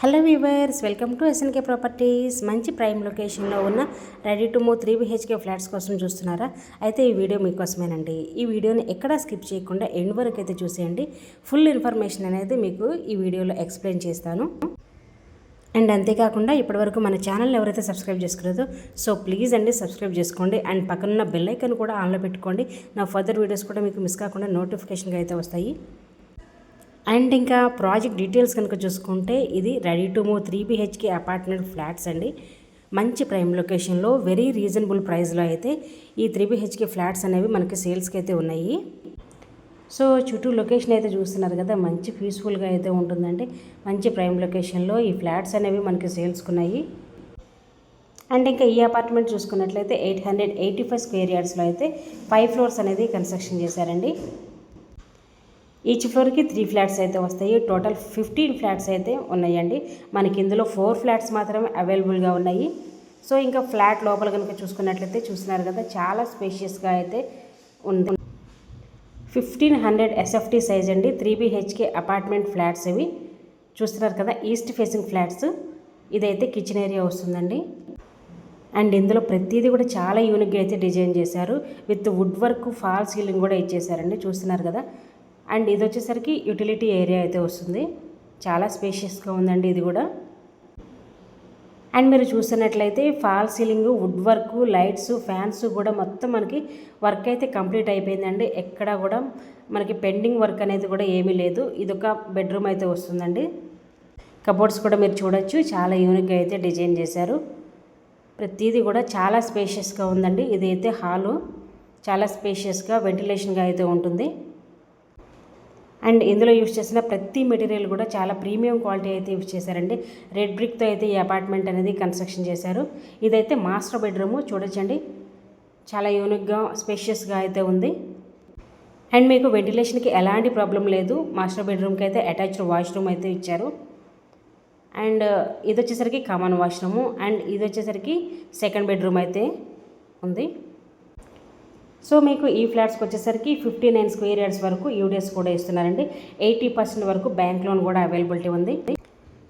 Hello viewers, welcome to SNK properties. మంచి prime లొకేషన్లో ఉన్న ready to move 3 BHK flats కోసం చూస్తున్నారా? అయితే ఈ వీడియో మీకోసమేనండి. ఈ వీడియోని ఎక్కడా స్కిప్ చేయకుండా ఎండ్ వరకు అయితే చూసేయండి. ఫుల్ ఇన్ఫర్మేషన్ అనేది మీకు ఈ వీడియోలో ఎక్స్ప్లెయిన్ చేస్తాను. అండ్ అంతేకాకుండా ఇప్పటివరకు మన ఛానల్ ఎవరైతే సబ్స్క్రైబ్ చేసుకోలేదో సో ప్లీజ్ అండి సబ్స్క్రైబ్ చేసుకోండి. అండ్ పక్కనున్న బెల్ ఐకాన్ కూడా ఆన్లో పెట్టుకోండి. నా ఫర్దర్ వీడియోస్ కూడా మీకు మిస్ కాకుండా నోటిఫికేషన్గా అయితే వస్తాయి. అండ్ ఇంకా ప్రాజెక్ట్ డీటెయిల్స్ కనుక చూసుకుంటే ఇది ready to move 3 BHK apartment flats అండి. మంచి ప్రైమ్ లొకేషన్లో వెరీ రీజనబుల్ ప్రైస్లో అయితే ఈ 3 BHK ఫ్లాట్స్ అనేవి మనకి సేల్స్కి అయితే ఉన్నాయి. సో చుట్టూ లొకేషన్ అయితే చూస్తున్నారు కదా, మంచి పీస్ఫుల్గా అయితే ఉంటుందండి. మంచి ప్రైమ్ లొకేషన్లో ఈ ఫ్లాట్స్ అనేవి మనకి సేల్స్కున్నాయి. అండ్ ఇంకా ఈ అపార్ట్మెంట్ చూసుకున్నట్లయితే 885 స్క్వేర్ యార్డ్స్లో అయితే 5 ఫ్లోర్స్ అనేది కన్స్ట్రక్షన్ చేశారండి. ఈచ్ ఫ్లోర్కి 3 ఫ్లాట్స్ అయితే వస్తాయి. టోటల్ 15 ఫ్లాట్స్ అయితే ఉన్నాయండి. మనకి ఇందులో 4 ఫ్లాట్స్ మాత్రమే అవైలబుల్గా ఉన్నాయి. సో ఇంకా ఫ్లాట్ లోపల కనుక చూసుకున్నట్లయితే చూస్తున్నారు కదా, చాలా స్పేషియస్గా అయితే ఉంది. 1500 SFT సైజ్ అండి. 3 BHK అపార్ట్మెంట్ ఫ్లాట్స్ ఇవి చూస్తున్నారు కదా, ఈస్ట్ ఫేసింగ్ ఫ్లాట్స్. ఇదైతే కిచెన్ ఏరియా వస్తుందండి. అండ్ ఇందులో ప్రతిదీ కూడా చాలా యూనిక్గా అయితే డిజైన్ చేశారు. With wood work, fall ceiling కూడా ఇచ్చేసారండి. చూస్తున్నారు కదా. అండ్ ఇది వచ్చేసరికి యూటిలిటీ ఏరియా అయితే వస్తుంది. చాలా స్పేషియస్గా ఉందండి ఇది కూడా. అండ్ మీరు చూస్తున్నట్లయితే fall ceiling, wood work, lights, fans కూడా మొత్తం మనకి వర్క్ అయితే కంప్లీట్ అయిపోయిందండి. ఎక్కడ కూడా మనకి పెండింగ్ వర్క్ అనేది కూడా ఏమీ లేదు. ఇదొక బెడ్రూమ్ అయితే వస్తుందండి. కబోర్డ్స్ కూడా మీరు చూడొచ్చు, చాలా యూనిక్గా అయితే డిజైన్ చేశారు. ప్రతిదీ కూడా చాలా స్పేషియస్గా ఉందండి. ఇదైతే హాలు, చాలా స్పేషియస్గా వెంటిలేషన్గా అయితే ఉంటుంది. అండ్ ఇందులో యూజ్ చేసిన ప్రతి మెటీరియల్ కూడా చాలా ప్రీమియం క్వాలిటీ అయితే యూజ్ చేశారండి. రెడ్ బ్రిక్తో అయితే ఈ అపార్ట్మెంట్ అనేది కన్స్ట్రక్షన్ చేశారు. ఇదైతే మాస్టర్ బెడ్రూము చూడొచ్చండి, చాలా యూనిక్గా స్పేషియస్గా అయితే ఉంది. అండ్ మీకు వెంటిలేషన్కి ఎలాంటి ప్రాబ్లం లేదు. మాస్టర్ బెడ్రూమ్కి అయితే అటాచ్డ్ వాష్రూమ్ అయితే ఇచ్చారు. అండ్ ఇది వచ్చేసరికి కామన్ వాష్రూము. అండ్ ఇది వచ్చేసరికి సెకండ్ బెడ్రూమ్ అయితే ఉంది. సో మీకు ఈ ఫ్లాట్స్కి వచ్చేసరికి 59 స్క్వేర్ యార్డ్స్ వరకు యూడిఎస్ కూడా ఇస్తున్నారండి. 80% వరకు బ్యాంక్ లోన్ కూడా అవైలబిలిటీ ఉంది.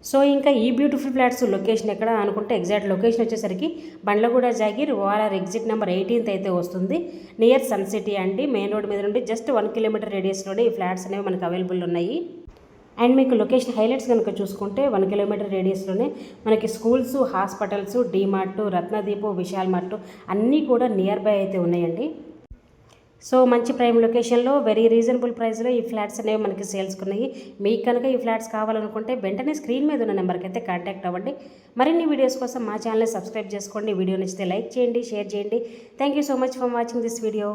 సో ఇంకా ఈ బ్యూటిఫుల్ ఫ్లాట్స్ లొకేషన్ ఎక్కడ అనుకుంటే ఎగ్జాక్ట్ లొకేషన్ వచ్చేసరికి Bandlaguda jagir ORR exit number 18 అయితే వస్తుంది. నియర్ సన్ సిటీ అండి. మెయిన్ రోడ్ మీద నుండి జస్ట్ 1 కిలోమీటర్ రేడియస్లోనే ఈ ఫ్లాట్స్ అనేవి మనకు అవైలబుల్ ఉన్నాయి. అండ్ మీకు లొకేషన్ హైలైట్స్ కనుక చూసుకుంటే 1 కిలోమీటర్ రేడియస్లోనే మనకి schools, hospitals, DMart, Ratnadeep, Vishal mart అన్నీ కూడా నియర్ బై అయితే ఉన్నాయండి. సో మంచి ప్రైమ్ లొకేషన్లో వెరీ రీజనబుల్ ప్రైస్లో ఈ ఫ్లాట్స్ అనేవి మనకి సేల్స్కున్నాయి. మీకు కనుక ఈ ఫ్లాట్స్ కావాలనుకుంటే వెంటనే స్క్రీన్ మీద ఉన్న నెంబర్కి అయితే కాంటాక్ట్ అవ్వండి. మరిన్ని వీడియోస్ కోసం మా ఛానల్ని సబ్స్క్రైబ్ చేసుకోండి. వీడియో నచ్చితే లైక్ చేయండి, షేర్ చేయండి. Thank you so much for watching this video.